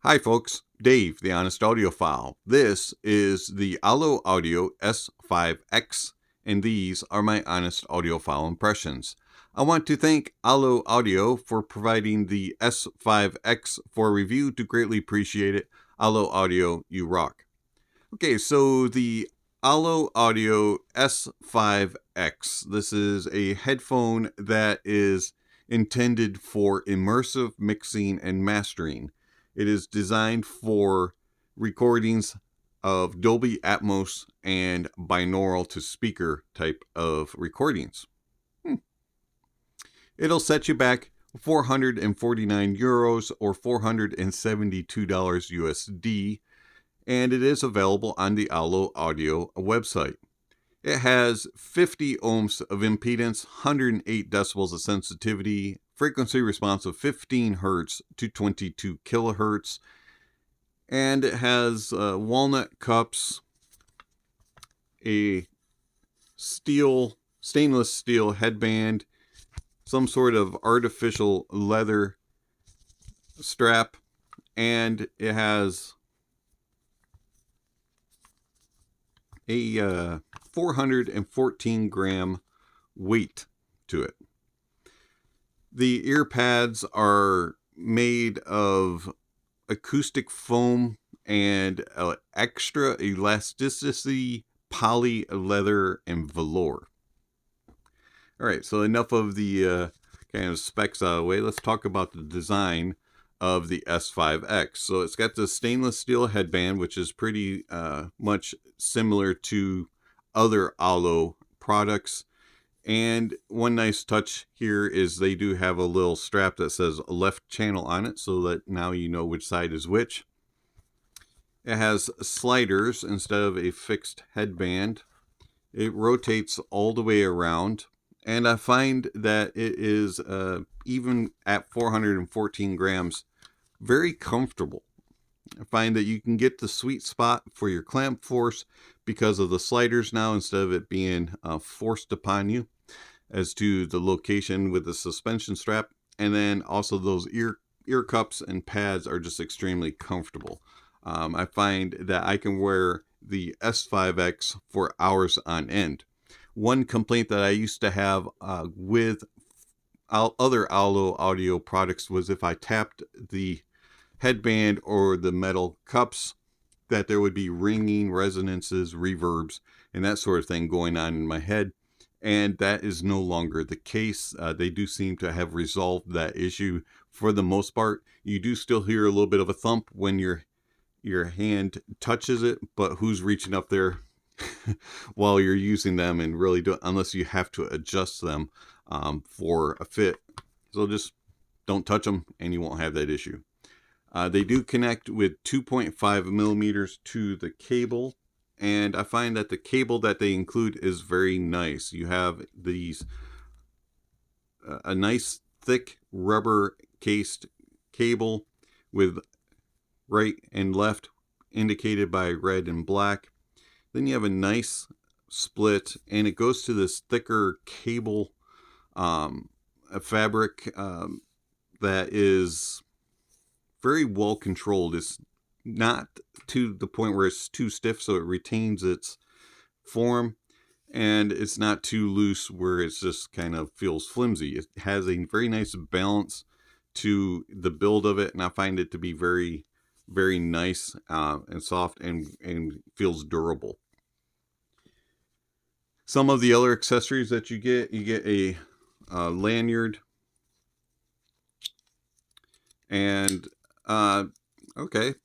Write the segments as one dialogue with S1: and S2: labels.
S1: Hi folks, Dave, the Honest Audiophile. This is the Ollo Audio S5X, and these are my Honest Audiophile impressions. I want to thank Ollo Audio for providing the S5X for review. Do greatly appreciate it. Ollo Audio, you rock. Okay, so the Ollo Audio S5X. This is a headphone that is intended for immersive mixing and mastering. It is designed for recordings of Dolby Atmos and binaural to speaker type of recordings. It'll set you back 449 euros or $472 USD, and it is available on the Ollo Audio website. It has 50 ohms of impedance, 108 decibels of sensitivity, frequency response of 15 hertz to 22 kilohertz, and it has walnut cups, a stainless steel headband, some sort of artificial leather strap, and it has a 414 gram weight to it. The ear pads are made of acoustic foam and extra elasticity, poly leather, and velour. All right, so enough of the kind of specs out of the way. Let's talk about the design of the S5X. So it's got the stainless steel headband, which is pretty much similar to other Ollo products. And one nice touch here is they do have a little strap that says left channel on it, so that now you know which side is which. It has sliders instead of a fixed headband. It rotates all the way around, and I find that it is, even at 414 grams, very comfortable. I find that you can get the sweet spot for your clamp force because of the sliders now, instead of it being forced upon you, as to the location with the suspension strap. And then also those ear cups and pads are just extremely comfortable. I find that I can wear the S5X for hours on end. One complaint that I used to have with other Ollo audio products was if I tapped the headband or the metal cups, that there would be ringing, resonances, reverbs, and that sort of thing going on in my head. And that is no longer the case. They do seem to have resolved that issue for the most part. You do still hear a little bit of a thump when your hand touches it, but who's reaching up there while you're using them and really do it, unless you have to adjust them for a fit. So just don't touch them and you won't have that issue. They do connect with 2.5 millimeters to the cable, and I find that the cable that they include is very nice. You have these a nice thick rubber cased cable with right and left indicated by red and black. Then you have a nice split, and it goes to this thicker cable fabric that is very well controlled. It's not to the point where it's too stiff, so it retains its form, and it's not too loose where it's just kind of feels flimsy. It has a very nice balance to the build of it, and I find it to be very, very nice and soft and feels durable. Some of the other accessories that you get a lanyard, and okay,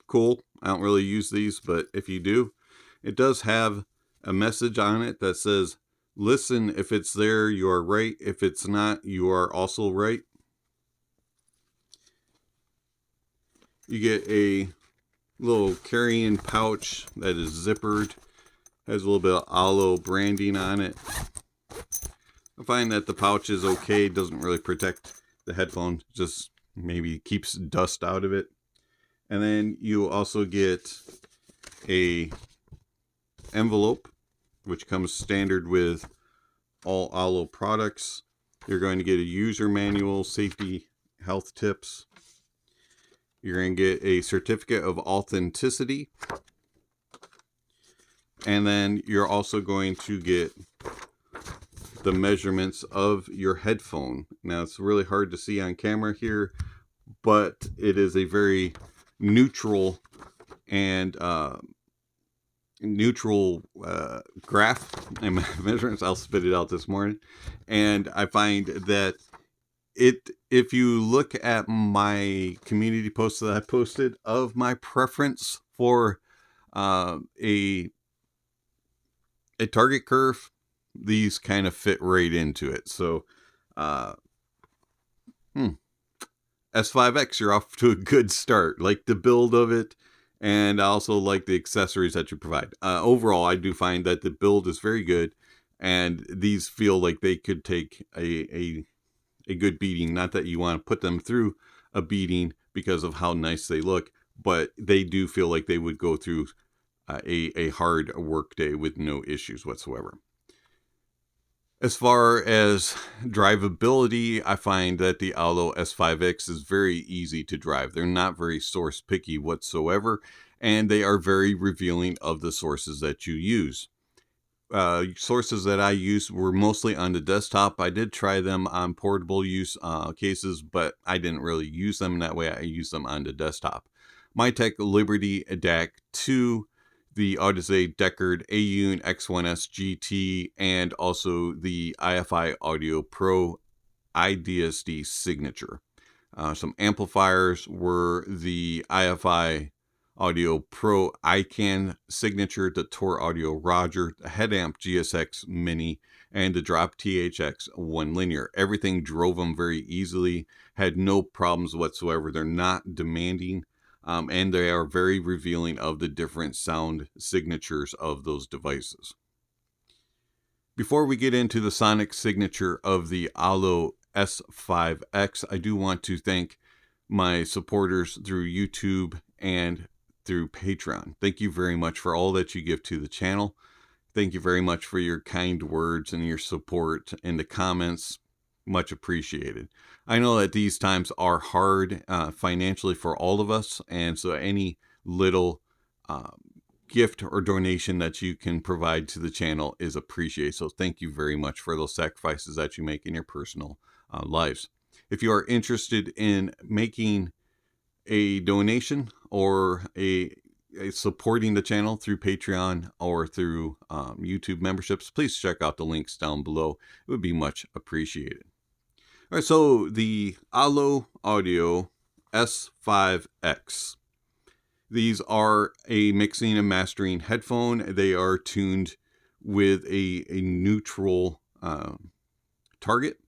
S1: cool. I don't really use these, but if you do, it does have a message on it that says, listen, if it's there, you are right. If it's not, you are also right. You get a little carrying pouch that is zippered, has a little bit of Ollo branding on it. I find that the pouch is okay, doesn't really protect the headphone, just maybe keeps dust out of it. And then you also get a envelope, which comes standard with all Ollo products. You're going to get a user manual, safety, health tips. You're going to get a certificate of authenticity. And then you're also going to get the measurements of your headphone. Now, it's really hard to see on camera here, but it is a very neutral and graph and measurements. I'll spit it out this morning. And I find that if you look at my community posts that I posted of my preference for a target curve, these kind of fit right into it. So S5X, you're off to a good start. Like the build of it, and I also like the accessories that you provide. Overall, I do find that the build is very good, and these feel like they could take a good beating. Not that you want to put them through a beating because of how nice they look, but they do feel like they would go through a hard work day with no issues whatsoever. As far as drivability, I find that the Ollo S5X is very easy to drive. They're not very source picky whatsoever, and they are very revealing of the sources that you use. Sources that I used were mostly on the desktop. I did try them on portable use cases, but I didn't really use them that way. I used them on the desktop. Mytek Liberty DAC 2, the Aueze Deckard Aune X1S GT, and also the Hifi Audio Pro IDSD Signature. Some amplifiers were the Hifi Audio Pro ICANN Signature, the Tor Audio Roger, the Headamp GSX Mini, and the Drop THX 1 Linear. Everything drove them very easily, had no problems whatsoever. They're not demanding. And they are very revealing of the different sound signatures of those devices. Before we get into the sonic signature of the Ollo S5X, I do want to thank my supporters through YouTube and through Patreon. Thank you very much for all that you give to the channel. Thank you very much for your kind words and your support in the comments. Much appreciated. I know that these times are hard financially for all of us, and so any little gift or donation that you can provide to the channel is appreciated. So thank you very much for those sacrifices that you make in your personal lives. If you are interested in making a donation or a supporting the channel through Patreon or through YouTube memberships, please check out the links down below. It would be much appreciated. All right, so the Ollo Audio S5X. These are a mixing and mastering headphone. They are tuned with a neutral target,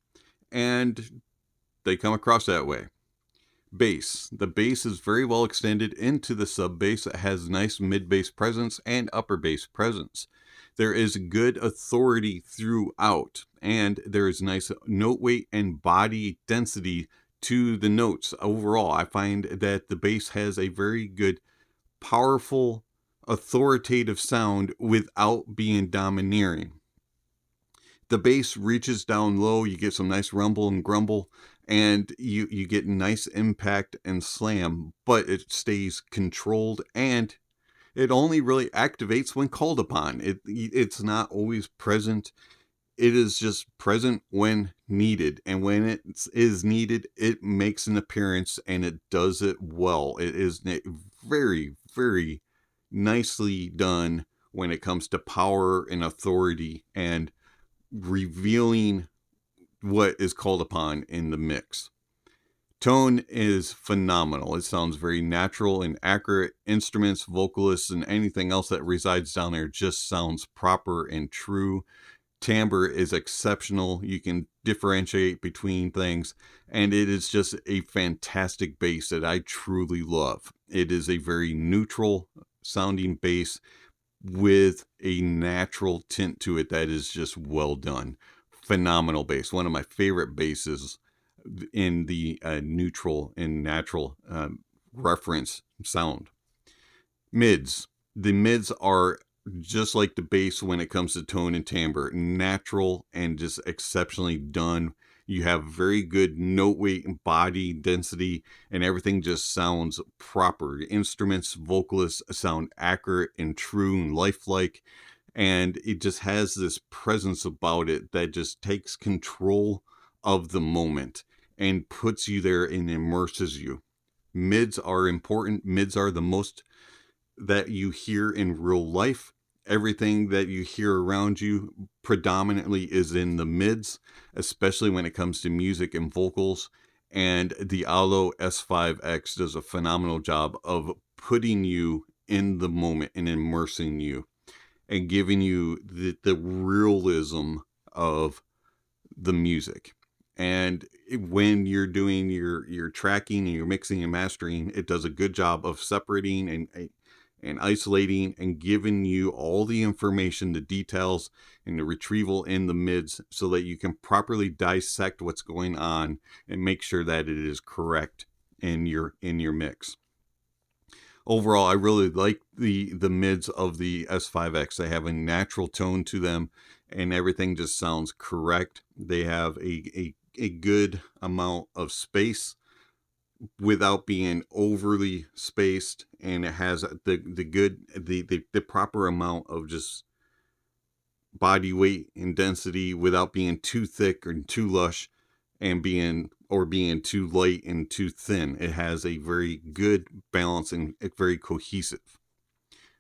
S1: and they come across that way. Bass. The bass is very well extended into the sub bass. It has nice mid bass presence and upper bass presence. There is good authority throughout, and there is nice note weight and body density to the notes. Overall, I find that the bass has a very good, powerful, authoritative sound without being domineering. The bass reaches down low, you get some nice rumble and grumble, and you get nice impact and slam, but it stays controlled, and it only really activates when called upon. It's not always present. It is just present when needed. And when it is needed, it makes an appearance, and it does it well. It is very, very nicely done when it comes to power and authority and revealing what is called upon in the mix. Tone is phenomenal. It sounds very natural and accurate. Instruments, vocalists, and anything else that resides down there just sounds proper and true. Timbre is exceptional. You can differentiate between things, and it is just a fantastic bass that I truly love. It is a very neutral sounding bass with a natural tint to it that is just well done. Phenomenal bass. One of my favorite basses in the neutral and natural reference sound. Mids. The mids are just like the bass when it comes to tone and timbre, natural and just exceptionally done. You have very good note weight and body density, and everything just sounds proper. Instruments, vocalists sound accurate and true and lifelike, and it just has this presence about it that just takes control of the moment and puts you there and immerses you. Mids are important. Mids are the most that you hear in real life. Everything that you hear around you predominantly is in the mids, especially when it comes to music and vocals. And the Ollo S5X does a phenomenal job of putting you in the moment and immersing you and giving you the realism of the music. And when you're doing your tracking and your mixing and mastering, it does a good job of separating and isolating and giving you all the information, the details, and the retrieval in the mids so that you can properly dissect what's going on and make sure that it is correct in your mix. Overall, I really like the mids of the S5X. They have a natural tone to them, and everything just sounds correct. They have a good amount of space without being overly spaced, and it has the proper amount of just body weight and density without being too thick or too lush and being too light and too thin. It has a very good balance and very cohesive.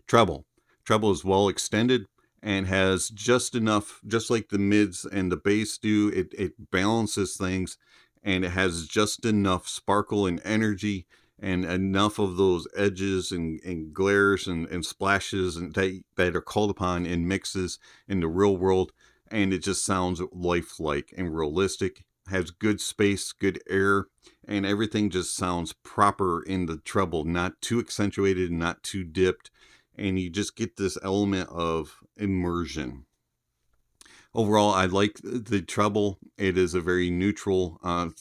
S1: Treble is well extended and has just enough, just like the mids and the bass do. It balances things, and it has just enough sparkle and energy and enough of those edges and glares and splashes and that are called upon in mixes in the real world. And it just sounds lifelike and realistic. Has good space, good air, and everything just sounds proper in the treble, not too accentuated, not too dipped, and you just get this element of immersion. Overall, I like the treble. It is a very neutral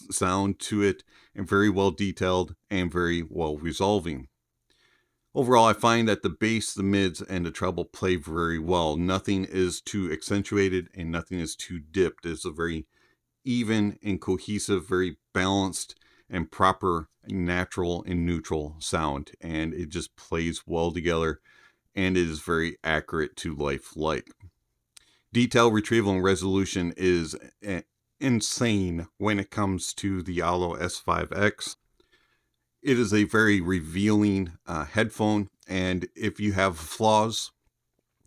S1: sound to it, and very well detailed and very well resolving. Overall, I find that the bass, the mids, and the treble play very well. Nothing is too accentuated and nothing is too dipped. It's a very even and cohesive, very balanced and proper, natural and neutral sound, and it just plays well together, and it is very accurate to lifelike. Detail, retrieval, and resolution is insane when it comes to the Ollo S5X. It is a very revealing headphone, and if you have flaws,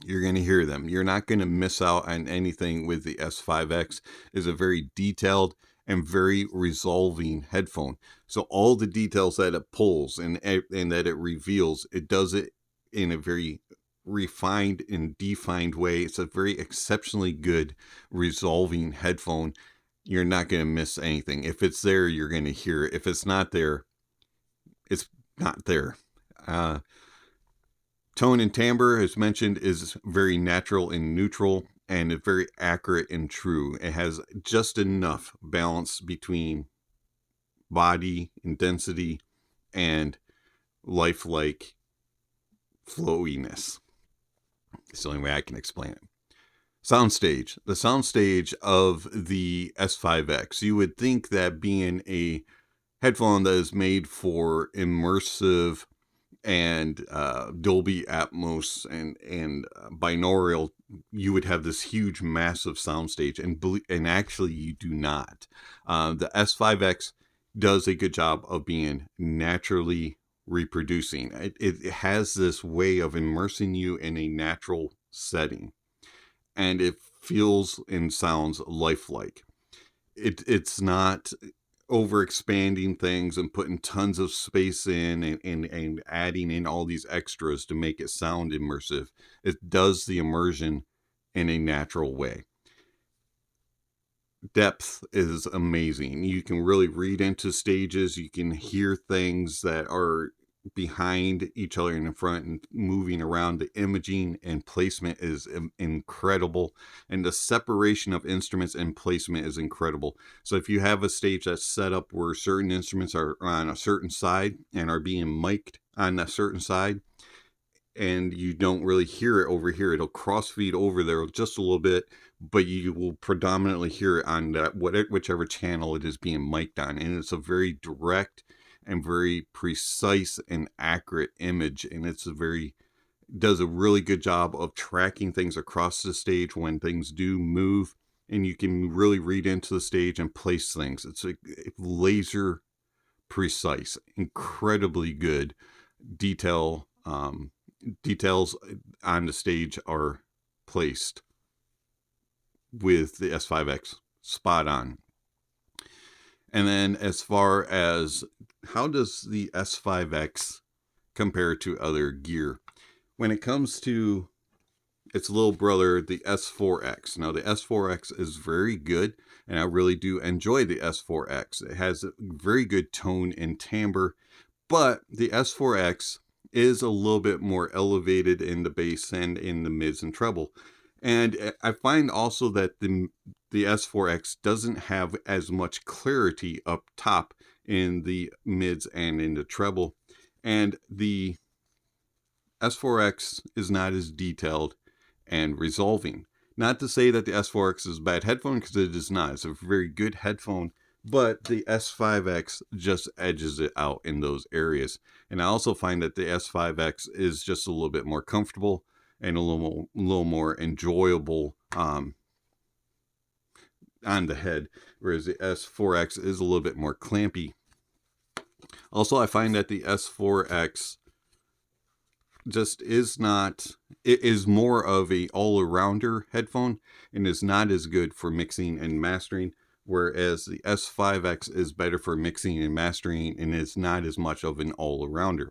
S1: you're going to hear them. You're not going to miss out on anything with the S5X. It's a very detailed and very resolving headphone. So all the details that it pulls and that it reveals, it does it in a very refined and defined way. It's a very exceptionally good resolving headphone. You're not going to miss anything. If it's there, you're going to hear it. If it's not there, it's not there. Tone and timbre, as mentioned, is very natural and neutral, and it's very accurate and true. It has just enough balance between body and density and lifelike flowiness. It's the only way I can explain it. Soundstage. The soundstage of the S5X. You would think that being a headphone that is made for immersive and Dolby Atmos and binaural, you would have this huge, massive soundstage, and actually you do not. The S5X does a good job of being naturally reproducing. It has this way of immersing you in a natural setting, and it feels and sounds lifelike. It's not over expanding things and putting tons of space in and adding in all these extras to make it sound immersive. It does the immersion in a natural way. Depth is amazing. You can really read into stages. You can hear things that are behind each other and in front and moving around. The imaging and placement is incredible, and the separation of instruments and placement is incredible. So if you have a stage that's set up where certain instruments are on a certain side and are being mic'd on a certain side, and you don't really hear it over here. It'll crossfeed over there just a little bit, but you will predominantly hear it on that whichever channel it is being mic'd on. And it's a very direct and very precise and accurate image, and does a really good job of tracking things across the stage when things do move, and you can really read into the stage and place things. It's like laser precise, incredibly good details on the stage are placed with the S5X, spot on. And then as far as how does the S5X compare to other gear? When it comes to its little brother, the S4X. Now the S4X is very good, and I really do enjoy the S4X. It has a very good tone and timbre, but the S4X is a little bit more elevated in the bass and in the mids and treble. And I find also that the S4X doesn't have as much clarity up top in the mids and in the treble. And the S4X is not as detailed and resolving. Not to say that the S4X is a bad headphone, because it is not. It's a very good headphone, but the S5X just edges it out in those areas. And I also find that the S5X is just a little bit more comfortable and a little more enjoyable on the head, whereas the S4X is a little bit more clampy. Also, I find that the S4X just is not, it is more of a all-arounder headphone and is not as good for mixing and mastering, whereas the S5X is better for mixing and mastering and is not as much of an all-arounder.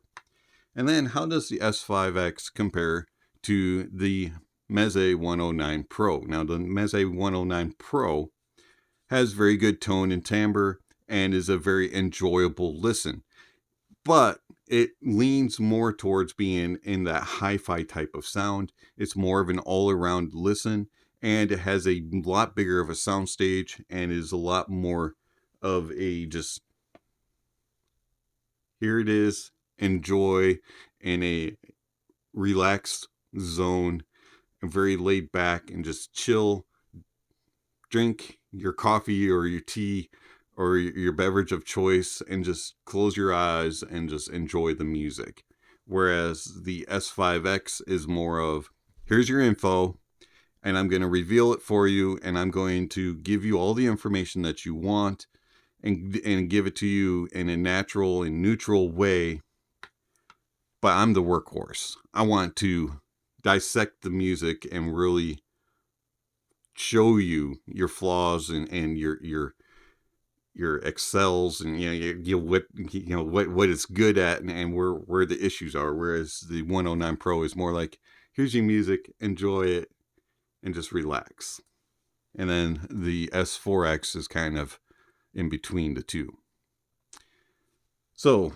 S1: And then how does the S5X compare to the Meze 109 Pro? Now the Meze 109 Pro has very good tone and timbre and is a very enjoyable listen, but it leans more towards being in that hi-fi type of sound. It's more of an all-around listen, and it has a lot bigger of a soundstage and is a lot more of a just, here it is, enjoy in a relaxed zone, and very laid back and just chill, drink your coffee or your tea or your beverage of choice and just close your eyes and just enjoy the music. Whereas the S5X is more of, here's your info and I'm going to reveal it for you, and I'm going to give you all the information that you want and give it to you in a natural and neutral way. But I'm the workhorse. I want to dissect the music and really show you your flaws and your excels, and what it's good at and where the issues are. Whereas the 109 Pro is more like, here's your music, enjoy it, and just relax. And then the S4X is kind of in between the two. So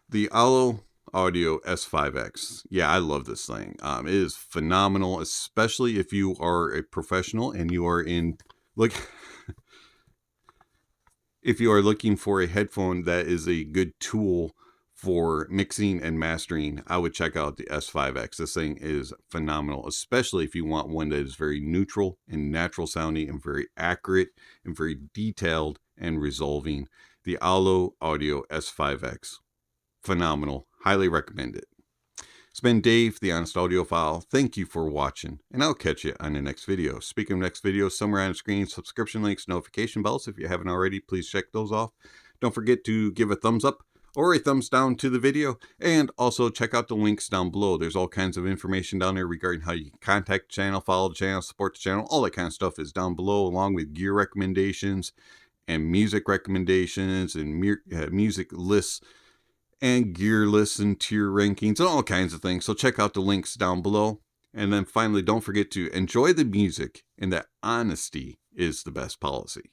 S1: the Ollo Audio S5X. Yeah, I love this thing. It is phenomenal, especially if you are a professional and you are if you are looking for a headphone that is a good tool for mixing and mastering. I would check out the S5X. This thing is phenomenal, especially if you want one that is very neutral and natural sounding and very accurate and very detailed and resolving. The Ollo Audio S5X. Phenomenal. Highly recommend it. It's been Dave, the Honest Audiophile. Thank you for watching, and I'll catch you on the next video. Speaking of next video, somewhere on the screen, subscription links, notification bells. If you haven't already, please check those off. Don't forget to give a thumbs up or a thumbs down to the video, and also check out the links down below. There's all kinds of information down there regarding how you can contact the channel, follow the channel, support the channel. All that kind of stuff is down below, along with gear recommendations and music recommendations and music lists and gear lists and tier rankings and all kinds of things. So check out the links down below. And then finally, don't forget to enjoy the music, and that honesty is the best policy.